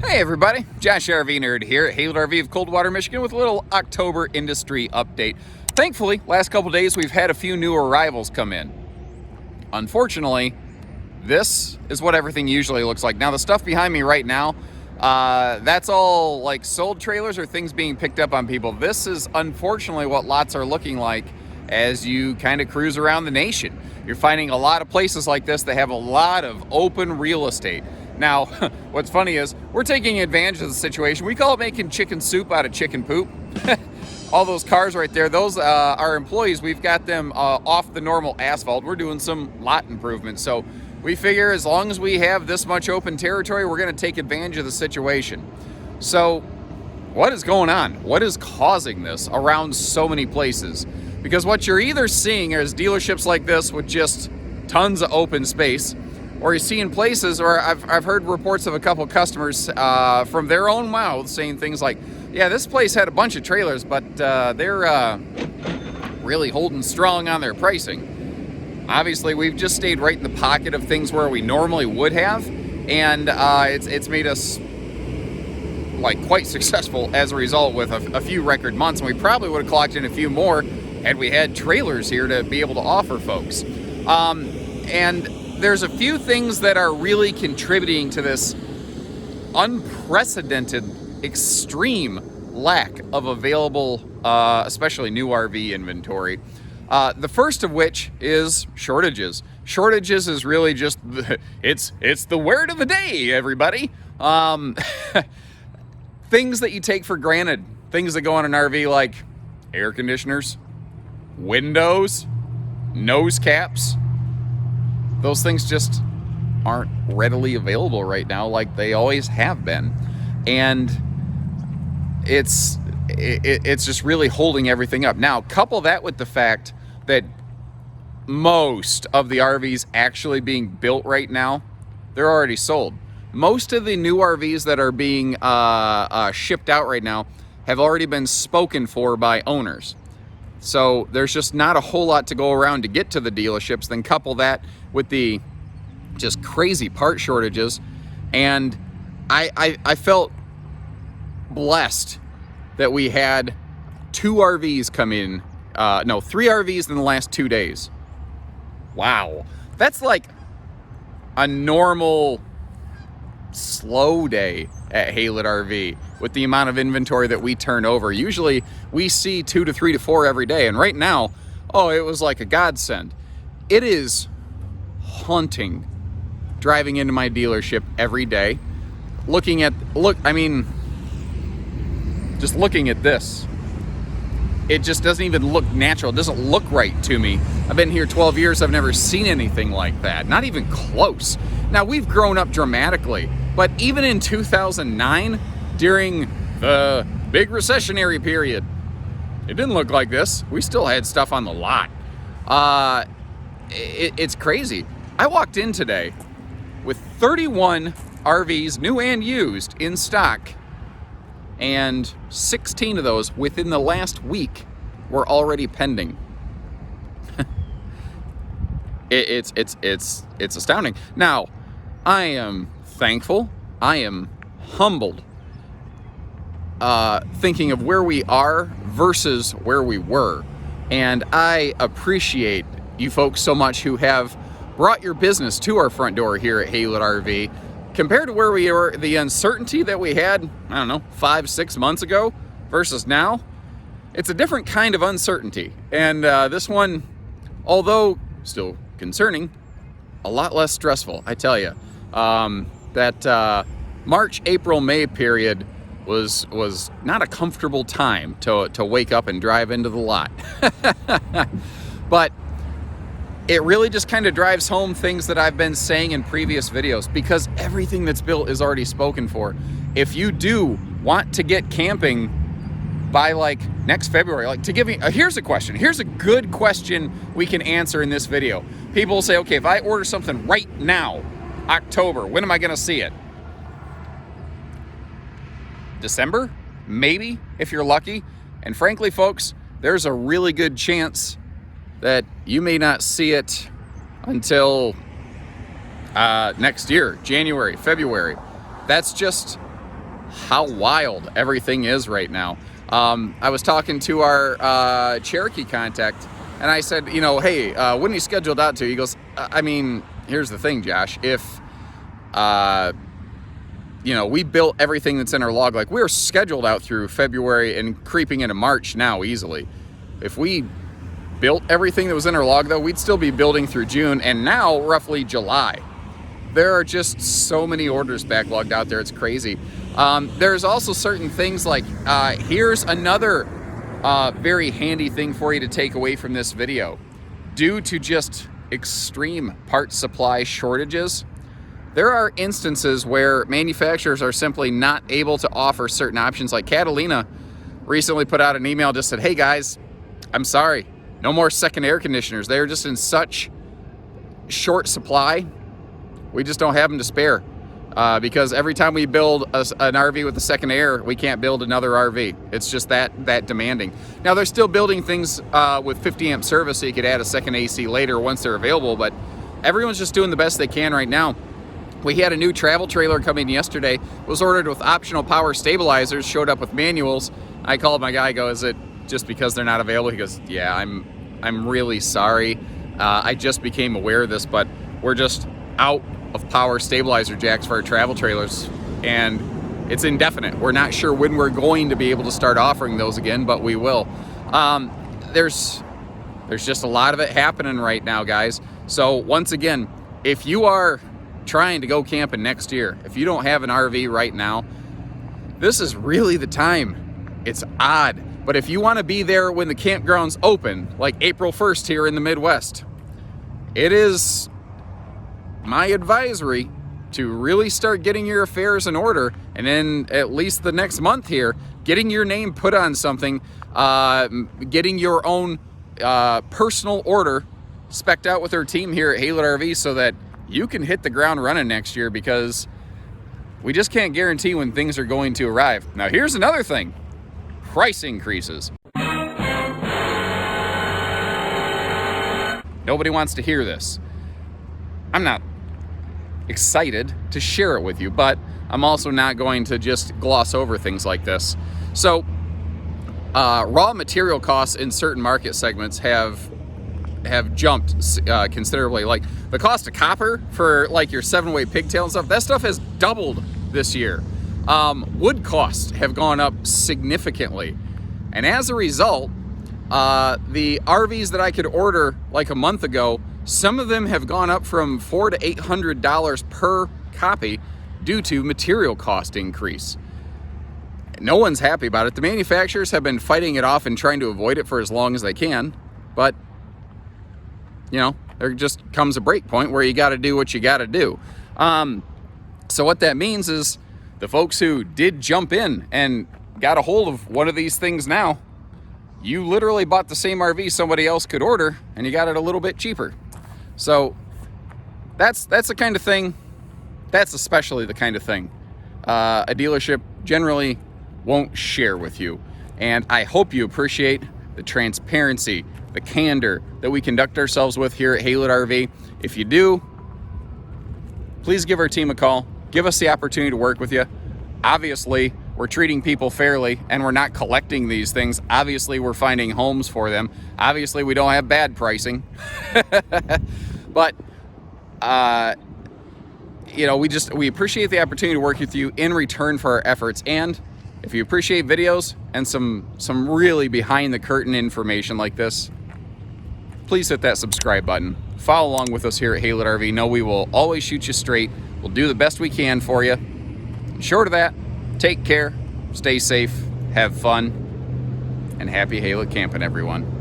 Hey everybody, Josh RV Nerd here at Haylett RV of Coldwater, Michigan with a little October industry update. Thankfully, last couple days we've had a few new arrivals come in. Unfortunately, this is what everything usually looks like. Now the stuff behind me right now, that's all like sold trailers or things being picked up on people. This is unfortunately what lots are looking like as you kind of cruise around the nation. You're finding a lot of places like this that have a lot of open real estate. Now, what's funny is we're taking advantage of the situation. We call it making chicken soup out of chicken poop. All those cars right there, those are employees. We've got them off the normal asphalt. We're doing some lot improvements. So we figure as long as we have this much open territory, we're going to take advantage of the situation. So what is going on? What is causing this around so many places? Because what you're either seeing is dealerships like this with just tons of open space, or you're seeing places, or I've heard reports of a couple customers from their own mouths saying things like, yeah, this place had a bunch of trailers, but they're really holding strong on their pricing. Obviously, we've just stayed right in the pocket of things where we normally would have, and it's made us like quite successful as a result with a few record months, and we probably would have clocked in a few more had we had trailers here to be able to offer folks. And there's a few things that are really contributing to this unprecedented, extreme lack of available, especially new RV inventory. The first of which is shortages. Shortages is really just, it's the word of the day, everybody. Things that you take for granted, things that go on an RV like air conditioners, windows, nose caps. Those things just aren't readily available right now like they always have been. And it's just really holding everything up. Now, couple that with the fact that most of the RVs actually being built right now, they're already sold. Most of the new RVs that are being shipped out right now have already been spoken for by owners. So there's just not a whole lot to go around to get to the dealerships. Then couple that with the just crazy part shortages. And I felt blessed that we had 2 RVs come in. 3 RVs in the last 2 days. Wow. That's like a normal slow day at Haylett RV with the amount of inventory that we turn over. Usually we see 2 to 3 to 4 every day, and right now, it was like a godsend. It is haunting driving into my dealership every day, just looking at this. It just doesn't even look natural. It doesn't look right to me. I've been here 12 years. I've never seen anything like that. Not even close. Now, we've grown up dramatically, but even in 2009, during the big recessionary period, it didn't look like this. We still had stuff on the lot. It's crazy. I walked in today with 31 RVs, new and used, in stock, and 16 of those within the last week were already pending. It's astounding. Now, I am thankful. I am humbled, thinking of where we are versus where we were. And I appreciate you folks so much who have brought your business to our front door here at Haylett RV. Compared to where we were, the uncertainty that we had, 5-6 months ago versus now, it's a different kind of uncertainty. And this one, although still concerning, a lot less stressful, I tell you. That March, April, May period was not a comfortable time to wake up and drive into the lot. But it really just kind of drives home things that I've been saying in previous videos, because everything that's built is already spoken for. If you do want to get camping by like next February, here's a question. Here's a good question we can answer in this video. People will say, okay, if I order something right now, October, when am I going to see it? December? Maybe, if you're lucky. And frankly, folks, there's a really good chance that you may not see it until next year, January, February. That's just how wild everything is right now. I was talking to our Cherokee contact, and I said, you know, hey, when are you scheduled out to? He goes, I mean, here's the thing, Josh. If, you know, we built everything that's in our log, like we're scheduled out through February and creeping into March now easily. If we built everything that was in our log, though, we'd still be building through June and now roughly July. There are just so many orders backlogged out there. It's crazy. There's also certain things like, here's another very handy thing for you to take away from this video. Due to just extreme part supply shortages, there are instances where manufacturers are simply not able to offer certain options. Like Catalina recently put out an email, just said, hey guys, I'm sorry, no more second air conditioners. They're just in such short supply. We just don't have them to spare because every time we build an RV with a second air, we can't build another RV. It's just that demanding. Now they're still building things with 50 amp service, so you could add a second AC later once they're available, but everyone's just doing the best they can right now. We had a new travel trailer come in yesterday. It was ordered with optional power stabilizers, showed up with manuals. I called my guy, go, is it just because they're not available? He goes, yeah, I'm really sorry. I just became aware of this, but we're just out of power stabilizer jacks for our travel trailers, and it's indefinite. We're not sure when we're going to be able to start offering those again, but we will. There's just a lot of it happening right now, guys. So once again, if you are trying to go camping next year, if you don't have an RV right now, this is really the time. It's odd, but if you want to be there when the campgrounds open, like April 1st here in the Midwest, it is my advisory to really start getting your affairs in order, and then at least the next month here, getting your name put on something, getting your own personal order spec'd out with our team here at Haylett RV so that you can hit the ground running next year, because we just can't guarantee when things are going to arrive. Now here's another thing, price increases. Nobody wants to hear this. I'm not excited to share it with you, but I'm also not going to just gloss over things like this. So raw material costs in certain market segments have jumped considerably. Like the cost of copper for like your 7-way pigtail and stuff, that stuff has doubled this year. Wood costs have gone up significantly, and as a result, the RVs that I could order like a month ago, some of them have gone up from $400 to $800 per copy due to material cost increase. No one's happy about it. The manufacturers have been fighting it off and trying to avoid it for as long as they can, but you know, there just comes a break point where you got to do what you got to do. So what that means is the folks who did jump in and got a hold of one of these things now, you literally bought the same RV somebody else could order, and you got it a little bit cheaper. So that's the kind of thing, that's especially the kind of thing a dealership generally won't share with you. And I hope you appreciate the transparency, the candor that we conduct ourselves with here at Haylett RV. If you do, please give our team a call. Give us the opportunity to work with you. Obviously, we're treating people fairly, and we're not collecting these things. Obviously, we're finding homes for them. Obviously, we don't have bad pricing. But, you know, we appreciate the opportunity to work with you in return for our efforts. And if you appreciate videos and some really behind the curtain information like this, please hit that subscribe button. Follow along with us here at Haylett RV. Know we will always shoot you straight. We'll do the best we can for you. Short of that, take care, stay safe, have fun, and happy Haylett camping, everyone.